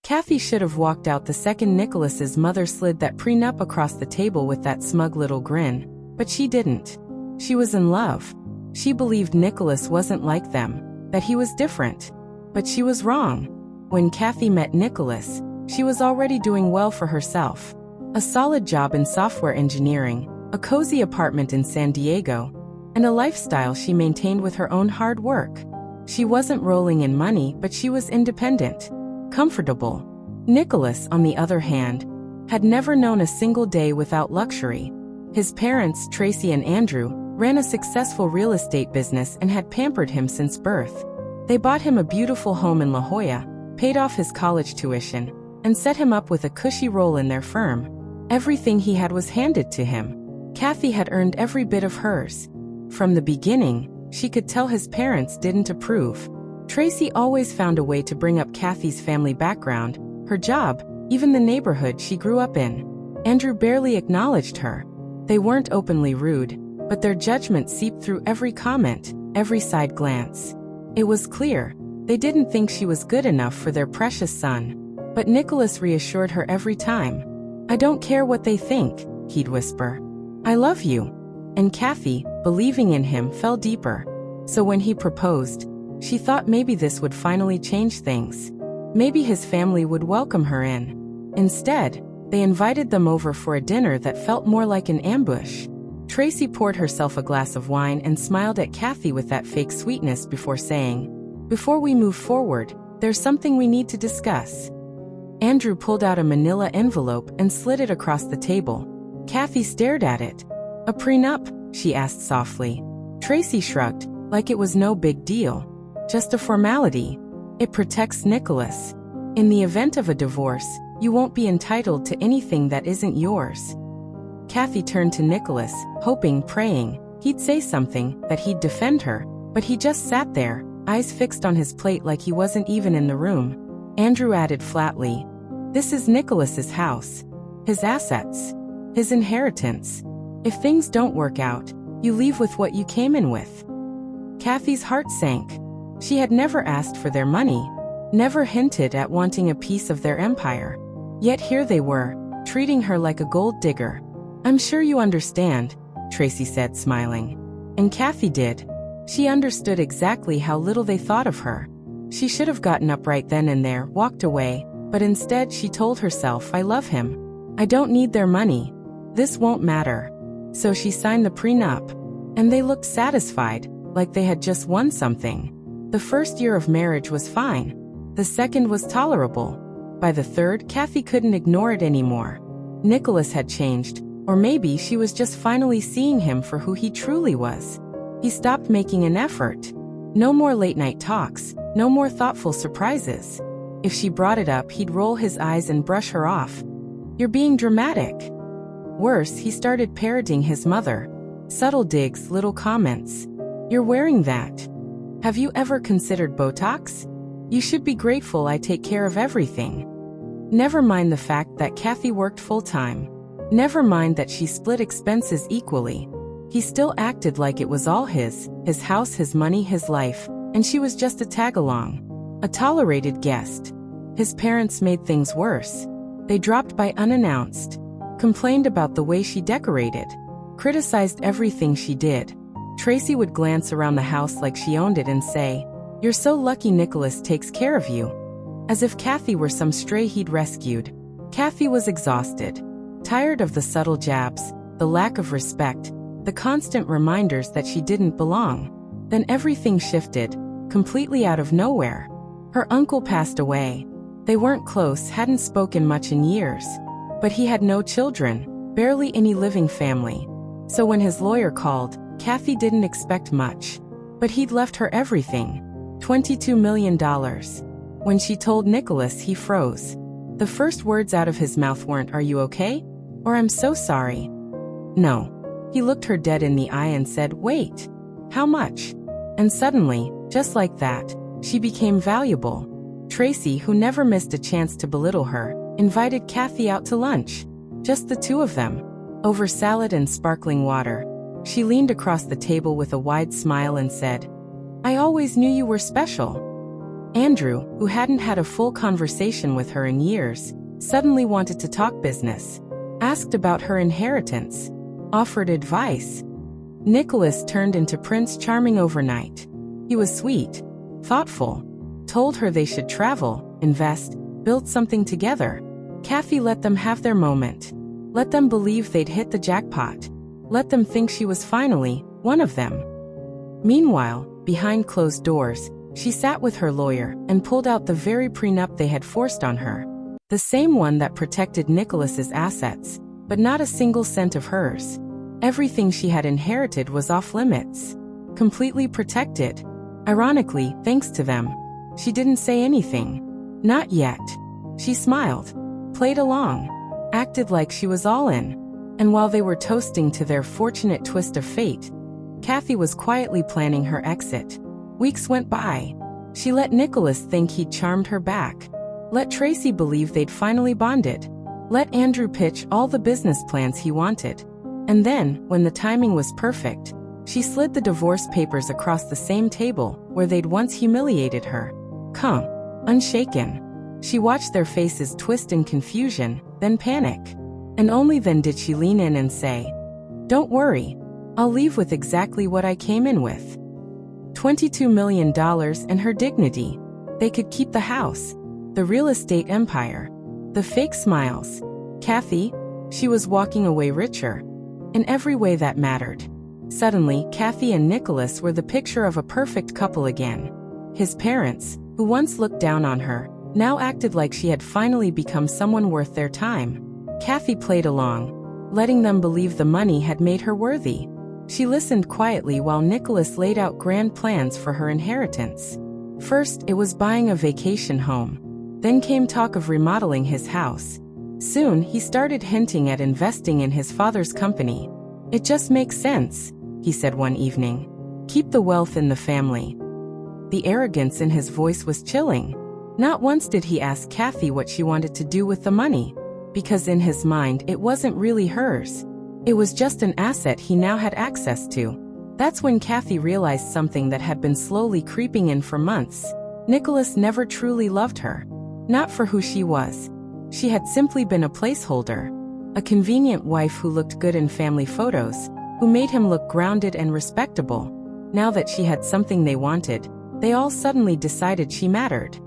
Kathy should have walked out the second Nicholas's mother slid that prenup across the table with that smug little grin, but she didn't. She was in love. She believed Nicholas wasn't like them, that he was different. But she was wrong. When Kathy met Nicholas, she was already doing well for herself. A solid job in software engineering, a cozy apartment in San Diego, and a lifestyle she maintained with her own hard work. She wasn't rolling in money, but she was independent, comfortable. Nicholas, on the other hand, had never known a single day without luxury. His parents, Tracy and Andrew, ran a successful real estate business and had pampered him since birth. They bought him a beautiful home in La Jolla, paid off his college tuition, and set him up with a cushy role in their firm. Everything he had was handed to him. Kathy had earned every bit of hers. From the beginning, she could tell his parents didn't approve. Tracy always found a way to bring up Kathy's family background, her job, even the neighborhood she grew up in. Andrew barely acknowledged her. They weren't openly rude, but their judgment seeped through every comment, every side glance. It was clear, they didn't think she was good enough for their precious son. But Nicholas reassured her every time. "I don't care what they think," he'd whisper. "I love you." And Kathy, believing in him, fell deeper. So when he proposed, she thought maybe this would finally change things. Maybe his family would welcome her in. Instead, they invited them over for a dinner that felt more like an ambush. Tracy poured herself a glass of wine and smiled at Kathy with that fake sweetness before saying, "Before we move forward, there's something we need to discuss." Andrew pulled out a manila envelope and slid it across the table. Kathy stared at it. "A prenup?" she asked softly. Tracy shrugged, like it was no big deal. "Just a formality. It protects Nicholas. In the event of a divorce, you won't be entitled to anything that isn't yours." Kathy turned to Nicholas, hoping, praying, he'd say something, that he'd defend her, but he just sat there, eyes fixed on his plate like he wasn't even in the room. Andrew added flatly, "This is Nicholas's house. His assets. His inheritance. If things don't work out, you leave with what you came in with." Kathy's heart sank. She had never asked for their money, never hinted at wanting a piece of their empire. Yet here they were, treating her like a gold digger. "I'm sure you understand," Tracy said, smiling. And Kathy did. She understood exactly how little they thought of her. She should have gotten up right then and there, walked away, but instead she told herself, "I love him. I don't need their money. This won't matter." So she signed the prenup. And they looked satisfied, like they had just won something. The first year of marriage was fine. The second was tolerable. By the third, Kathy couldn't ignore it anymore. Nicholas had changed, or maybe she was just finally seeing him for who he truly was. He stopped making an effort. No more late-night talks, no more thoughtful surprises. If she brought it up, he'd roll his eyes and brush her off. "You're being dramatic." Worse, he started parroting his mother. Subtle digs, little comments. "You're wearing that. Have you ever considered Botox? You should be grateful I take care of everything." Never mind the fact that Kathy worked full-time. Never mind that she split expenses equally. He still acted like it was all his house, his money, his life, and she was just a tag-along. A tolerated guest. His parents made things worse. They dropped by unannounced. Complained about the way she decorated. Criticized everything she did. Tracy would glance around the house like she owned it and say, "You're so lucky Nicholas takes care of you." As if Kathy were some stray he'd rescued. Kathy was exhausted. Tired of the subtle jabs, the lack of respect, the constant reminders that she didn't belong. Then everything shifted, completely out of nowhere. Her uncle passed away. They weren't close, hadn't spoken much in years. But he had no children, barely any living family. So when his lawyer called, Kathy didn't expect much. But he'd left her everything. $22 million. When she told Nicholas, he froze. The first words out of his mouth weren't, "Are you okay?" or "I'm so sorry." No. He looked her dead in the eye and said, "Wait. How much?" And suddenly, just like that, she became valuable. Tracy, who never missed a chance to belittle her, invited Kathy out to lunch. Just the two of them. Over salad and sparkling water. She leaned across the table with a wide smile and said, "I always knew you were special." Andrew, who hadn't had a full conversation with her in years, suddenly wanted to talk business, asked about her inheritance, offered advice. Nicholas turned into Prince Charming overnight. He was sweet, thoughtful, told her they should travel, invest, build something together. Kathy let them have their moment. Let them believe they'd hit the jackpot. Let them think she was finally one of them. Meanwhile, behind closed doors, she sat with her lawyer and pulled out the very prenup they had forced on her. The same one that protected Nicholas's assets, but not a single cent of hers. Everything she had inherited was off limits. Completely protected. Ironically, thanks to them. She didn't say anything. Not yet. She smiled, played along, acted like she was all in. And while they were toasting to their fortunate twist of fate, Kathy was quietly planning her exit. Weeks went by. She let Nicholas think he'd charmed her back. Let Tracy believe they'd finally bonded. Let Andrew pitch all the business plans he wanted. And then, when the timing was perfect, she slid the divorce papers across the same table where they'd once humiliated her. Calm, unshaken. She watched their faces twist in confusion, then panic. And only then did she lean in and say, "Don't worry. I'll leave with exactly what I came in with. $22 million and her dignity. They could keep the house, the real estate empire, the fake smiles. Kathy, she was walking away richer. In every way that mattered. Suddenly, Kathy and Nicholas were the picture of a perfect couple again. His parents, who once looked down on her, now acted like she had finally become someone worth their time. Kathy played along, letting them believe the money had made her worthy. She listened quietly while Nicholas laid out grand plans for her inheritance. First, it was buying a vacation home. Then came talk of remodeling his house. Soon, he started hinting at investing in his father's company. "It just makes sense," he said one evening. "Keep the wealth in the family." The arrogance in his voice was chilling. Not once did he ask Kathy what she wanted to do with the money, because in his mind it wasn't really hers. It was just an asset he now had access to. That's when Kathy realized something that had been slowly creeping in for months. Nicholas never truly loved her. Not for who she was. She had simply been a placeholder. A convenient wife who looked good in family photos, who made him look grounded and respectable. Now that she had something they wanted, they all suddenly decided she mattered.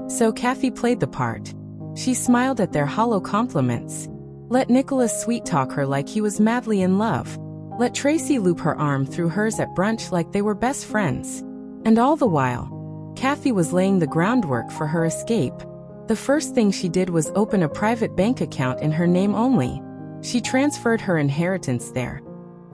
So Kathy played the part. She smiled at their hollow compliments. Let Nicholas sweet-talk her like he was madly in love. Let Tracy loop her arm through hers at brunch like they were best friends. And all the while, Kathy was laying the groundwork for her escape. The first thing she did was open a private bank account in her name only. She transferred her inheritance there.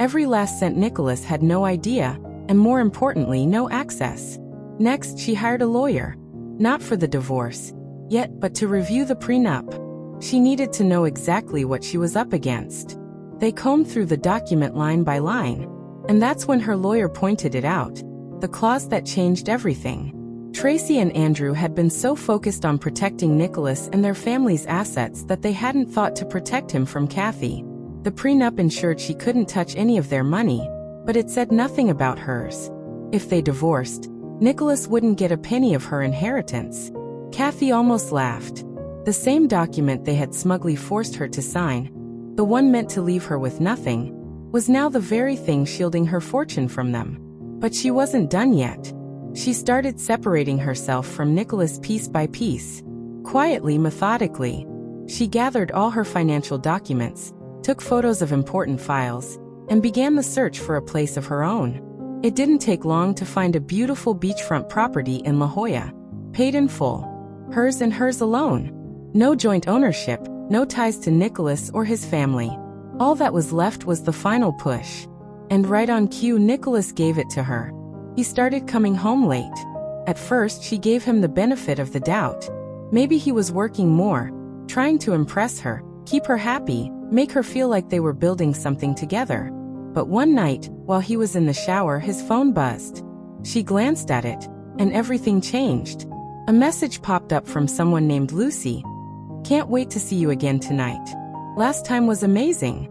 Every last cent. Nicholas had no idea, and more importantly, no access. Next, she hired a lawyer. Not for the divorce, yet, but to review the prenup. She needed to know exactly what she was up against. They combed through the document line by line. And that's when her lawyer pointed it out. The clause that changed everything. Tracy and Andrew had been so focused on protecting Nicholas and their family's assets that they hadn't thought to protect him from Kathy. The prenup ensured she couldn't touch any of their money, but it said nothing about hers. If they divorced, Nicholas wouldn't get a penny of her inheritance. Kathy almost laughed. The same document they had smugly forced her to sign, the one meant to leave her with nothing, was now the very thing shielding her fortune from them. But she wasn't done yet. She started separating herself from Nicholas piece by piece. Quietly, methodically. She gathered all her financial documents, took photos of important files, and began the search for a place of her own. It didn't take long to find a beautiful beachfront property in La Jolla. Paid in full. Hers and hers alone. No joint ownership, no ties to Nicholas or his family. All that was left was the final push. And right on cue, Nicholas gave it to her. He started coming home late. At first, she gave him the benefit of the doubt. Maybe he was working more, trying to impress her, keep her happy, make her feel like they were building something together. But one night, while he was in the shower, his phone buzzed. She glanced at it, and everything changed. A message popped up from someone named Lucy. "Can't wait to see you again tonight. Last time was amazing."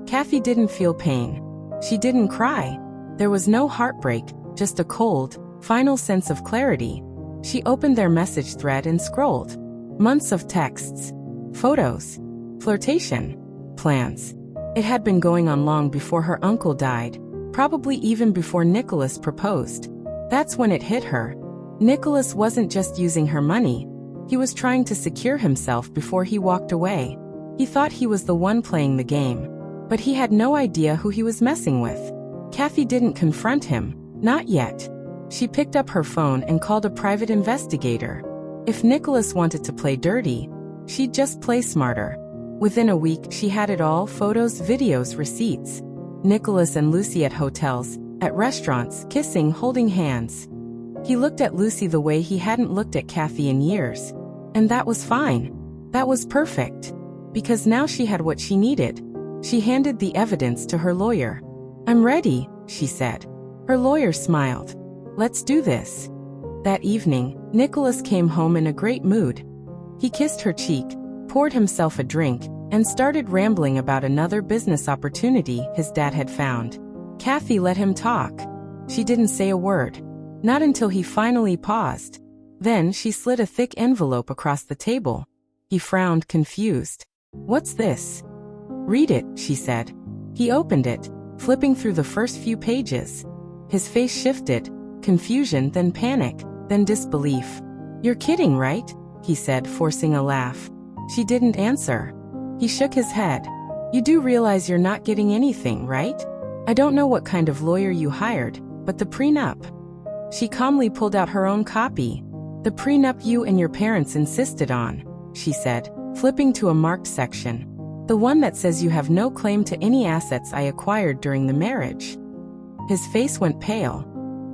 Kathy didn't feel pain. She didn't cry. There was no heartbreak, just a cold, final sense of clarity. She opened their message thread and scrolled. Months of texts, photos, flirtation, plans. It had been going on long before her uncle died, probably even before Nicholas proposed. That's when it hit her. Nicholas wasn't just using her money. He was trying to secure himself before he walked away. He thought he was the one playing the game, but he had no idea who he was messing with. Kathy didn't confront him, not yet. She picked up her phone and called a private investigator. If Nicholas wanted to play dirty, she'd just play smarter. Within a week, she had it all: photos, videos, receipts. Nicholas and Lucy at hotels, at restaurants, kissing, holding hands. He looked at Lucy the way he hadn't looked at Kathy in years. And that was fine. That was perfect. Because now she had what she needed. She handed the evidence to her lawyer. "I'm ready," she said. Her lawyer smiled. "Let's do this." That evening, Nicholas came home in a great mood. He kissed her cheek, poured himself a drink, and started rambling about another business opportunity his dad had found. Kathy let him talk. She didn't say a word. Not until he finally paused. Then she slid a thick envelope across the table. He frowned, confused. "What's this?" "Read it," she said. He opened it, flipping through the first few pages. His face shifted, confusion, then panic, then disbelief. "You're kidding, right?" he said, forcing a laugh. She didn't answer. He shook his head. "You do realize you're not getting anything, right? I don't know what kind of lawyer you hired, but the prenup." She calmly pulled out her own copy. "The prenup you and your parents insisted on," she said, flipping to a marked section. "The one that says you have no claim to any assets I acquired during the marriage." His face went pale.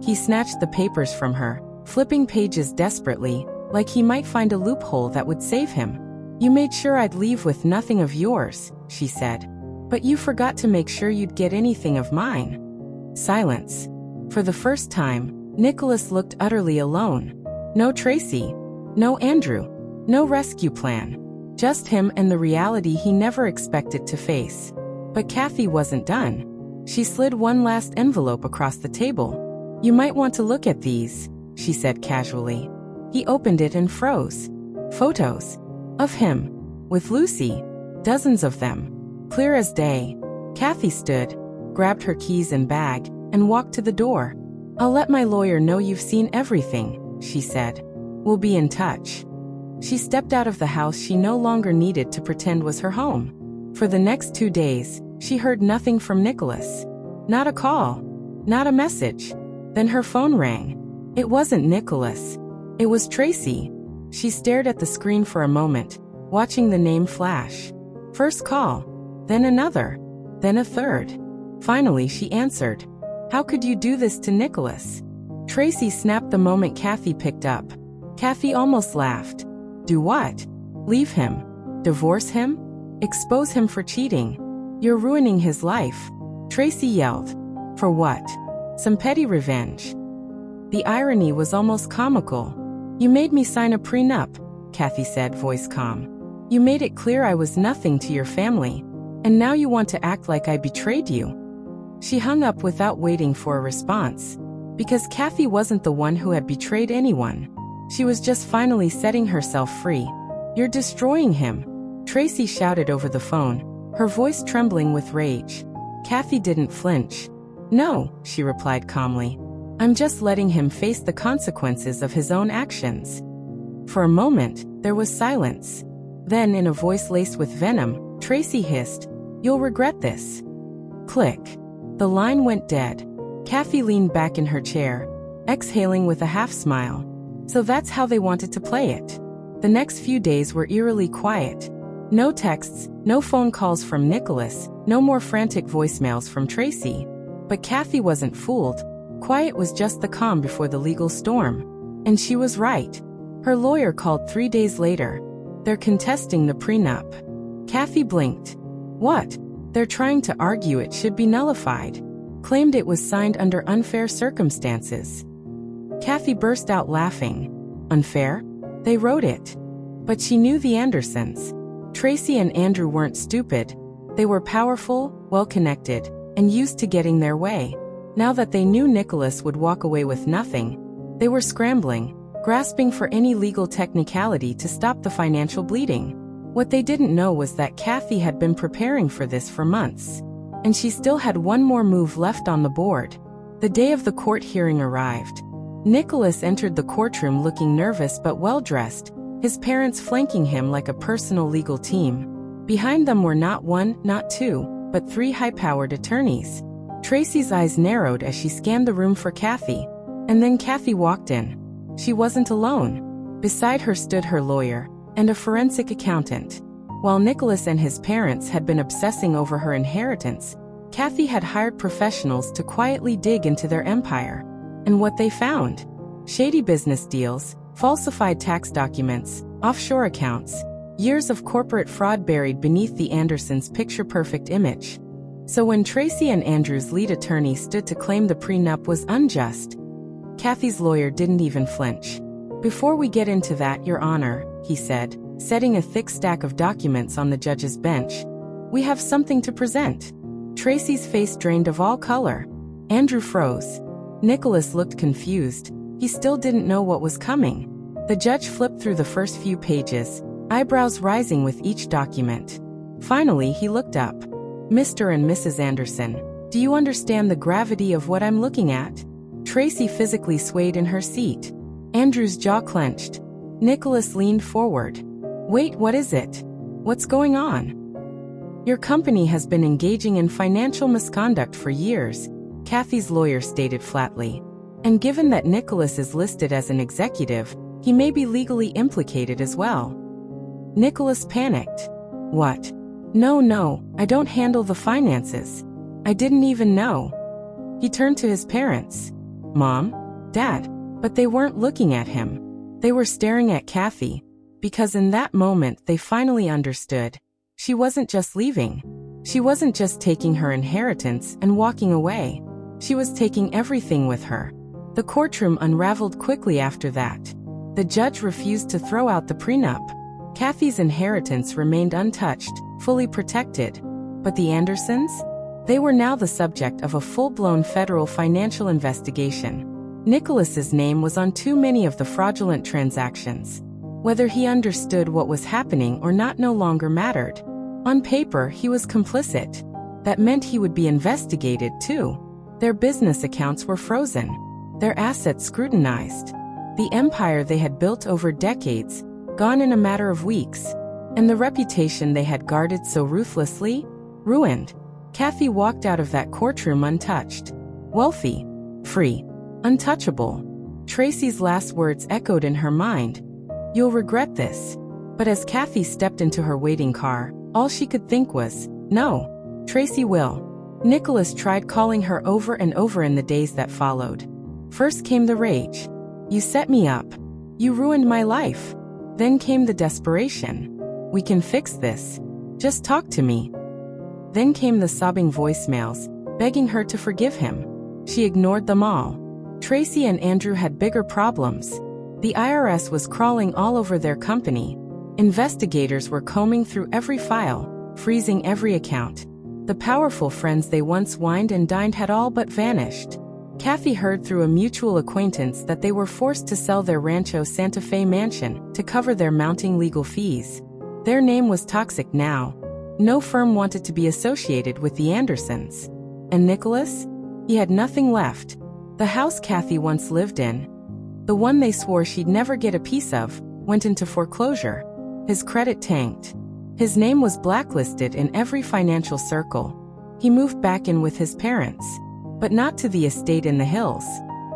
He snatched the papers from her, flipping pages desperately, like he might find a loophole that would save him. "You made sure I'd leave with nothing of yours," she said. "But you forgot to make sure you'd get anything of mine." Silence. For the first time, Nicholas looked utterly alone. No Tracy. No Andrew. No rescue plan. Just him and the reality he never expected to face. But Kathy wasn't done. She slid one last envelope across the table. "You might want to look at these," she said casually. He opened it and froze. Photos. Of him. With Lucy. Dozens of them. Clear as day. Kathy stood, grabbed her keys and bag, and walked to the door. "I'll let my lawyer know you've seen everything," she said. "We'll be in touch." She stepped out of the house she no longer needed to pretend was her home. For the next 2 days, she heard nothing from Nicholas. Not a call. Not a message. Then her phone rang. It wasn't Nicholas. It was Tracy. She stared at the screen for a moment, watching the name flash. First call. Then another. Then a third. Finally, she answered. "How could you do this to Nicholas?" Tracy snapped the moment Kathy picked up. Kathy almost laughed. "Do what? Leave him? Divorce him? Expose him for cheating? You're ruining his life," Tracy yelled. "For what? Some petty revenge?" The irony was almost comical. "You made me sign a prenup," Kathy said, voice calm. "You made it clear I was nothing to your family. And now you want to act like I betrayed you." She hung up without waiting for a response. Because Kathy wasn't the one who had betrayed anyone. She was just finally setting herself free. "You're destroying him," Tracy shouted over the phone, her voice trembling with rage. Kathy didn't flinch. "No," she replied calmly. "I'm just letting him face the consequences of his own actions." For a moment, there was silence. Then, in a voice laced with venom, Tracy hissed, "You'll regret this." Click. The line went dead. Kathy leaned back in her chair, exhaling with a half-smile. So that's how they wanted to play it. The next few days were eerily quiet. No texts, no phone calls from Nicholas, no more frantic voicemails from Tracy. But Kathy wasn't fooled. Quiet was just the calm before the legal storm. And she was right. Her lawyer called 3 days later. "They're contesting the prenup." Kathy blinked. "What?" "They're trying to argue it should be nullified. Claimed it was signed under unfair circumstances." Kathy burst out laughing. Unfair? They wrote it. But she knew the Andersons. Tracy and Andrew weren't stupid. They were powerful, well-connected, and used to getting their way. Now that they knew Nicholas would walk away with nothing, they were scrambling. grasping for any legal technicality to stop the financial bleeding. What they didn't know was that Kathy had been preparing for this for months. And she still had one more move left on the board. The day of the court hearing arrived. Nicholas entered the courtroom looking nervous but well-dressed, his parents flanking him like a personal legal team. Behind them were not one, not two, but three high-powered attorneys. Tracy's eyes narrowed as she scanned the room for Kathy. And then Kathy walked in. She wasn't alone. Beside her stood her lawyer and a forensic accountant. While Nicholas and his parents had been obsessing over her inheritance, Kathy had hired professionals to quietly dig into their empire. And what they found? Shady business deals, falsified tax documents, offshore accounts, years of corporate fraud buried beneath the Andersons' picture-perfect image. So when Tracy and Andrew's lead attorney stood to claim the prenup was unjust, Kathy's lawyer didn't even flinch. "Before we get into that, Your Honor," he said, setting a thick stack of documents on the judge's bench, "we have something to present." Tracy's face drained of all color. Andrew froze. Nicholas looked confused. He still didn't know what was coming. The judge flipped through the first few pages, eyebrows rising with each document. Finally, he looked up. "Mr. and Mrs. Anderson, do you understand the gravity of what I'm looking at?" Tracy physically swayed in her seat. Andrew's jaw clenched. Nicholas leaned forward. "Wait, what is it? What's going on?" "Your company has been engaging in financial misconduct for years," Kathy's lawyer stated flatly. "And given that Nicholas is listed as an executive, he may be legally implicated as well." Nicholas panicked. "What? No, I don't handle the finances. I didn't even know." He turned to his parents. "Mom? Dad?" But they weren't looking at him. They were staring at Kathy. Because in that moment they finally understood. She wasn't just leaving. She wasn't just taking her inheritance and walking away. She was taking everything with her. The courtroom unraveled quickly after that. The judge refused to throw out the prenup. Kathy's inheritance remained untouched, fully protected. But the Andersons? They were now the subject of a full-blown federal financial investigation. Nicholas's name was on too many of the fraudulent transactions. Whether he understood what was happening or not no longer mattered. On paper, he was complicit. That meant he would be investigated, too. Their business accounts were frozen. Their assets scrutinized. The empire they had built over decades, gone in a matter of weeks. And the reputation they had guarded so ruthlessly, ruined. Kathy walked out of that courtroom untouched. Wealthy. Free. Untouchable. Tracy's last words echoed in her mind. "You'll regret this." But as Kathy stepped into her waiting car, all she could think was, "No. Tracy will." Nicholas tried calling her over and over in the days that followed. First came the rage. "You set me up. You ruined my life." Then came the desperation. "We can fix this. Just talk to me." Then came the sobbing voicemails, begging her to forgive him. She ignored them all. Tracy and Andrew had bigger problems. The IRS was crawling all over their company. Investigators were combing through every file, freezing every account. The powerful friends they once wined and dined had all but vanished. Kathy heard through a mutual acquaintance that they were forced to sell their Rancho Santa Fe mansion to cover their mounting legal fees. Their name was toxic now. No firm wanted to be associated with the Andersons. And Nicholas? He had nothing left. The house Kathy once lived in, the one they swore she'd never get a piece of, went into foreclosure. His credit tanked. His name was blacklisted in every financial circle. He moved back in with his parents, but not to the estate in the hills.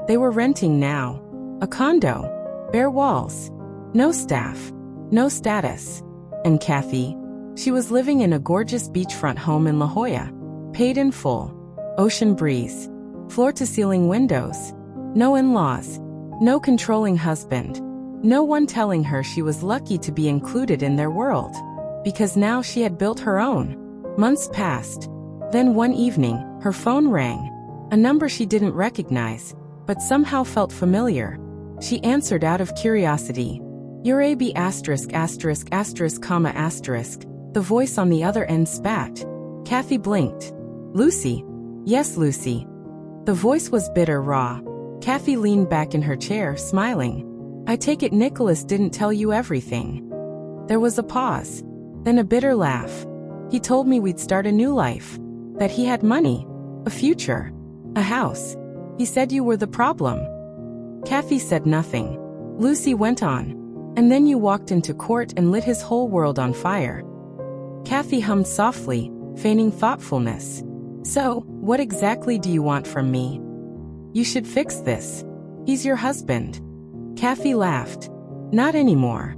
They were renting now. A condo. Bare walls. No staff. No status. And Kathy? She was living in a gorgeous beachfront home in La Jolla. Paid in full. Ocean breeze. Floor-to-ceiling windows. No in-laws. No controlling husband. No one telling her she was lucky to be included in their world. Because now she had built her own. Months passed. Then one evening, her phone rang. A number she didn't recognize, but somehow felt familiar. She answered out of curiosity. "Your AB asterisk asterisk asterisk comma asterisk." The voice on the other end spat. Kathy blinked. "Lucy?" "Yes, Lucy." The voice was bitter, raw. Kathy leaned back in her chair, smiling. I take it Nicholas didn't tell you everything. There was a pause, then a bitter laugh. He told me we'd start a new life, that he had money, a future, a house. He said you were the problem. Kathy said nothing. Lucy went on. And then you walked into court and lit his whole world on fire. Kathy hummed softly, feigning thoughtfulness. So, what exactly do you want from me? You should fix this. He's your husband. Kathy laughed. Not anymore.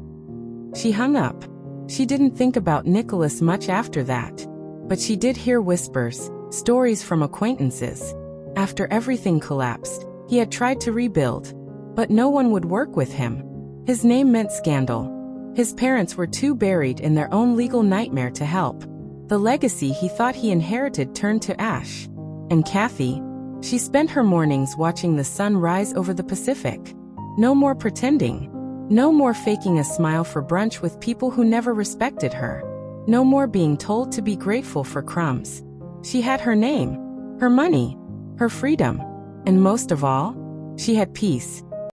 She hung up. She didn't think about Nicholas much after that. But she did hear whispers, stories from acquaintances. After everything collapsed, he had tried to rebuild. But no one would work with him. His name meant scandal. His parents were too buried in their own legal nightmare to help. The legacy he thought he inherited turned to ash. And Kathy? She spent her mornings watching the sun rise over the Pacific. No more pretending. No more faking a smile for brunch with people who never respected her. No more being told to be grateful for crumbs. She had her name, her money, her freedom. And most of all, she had peace.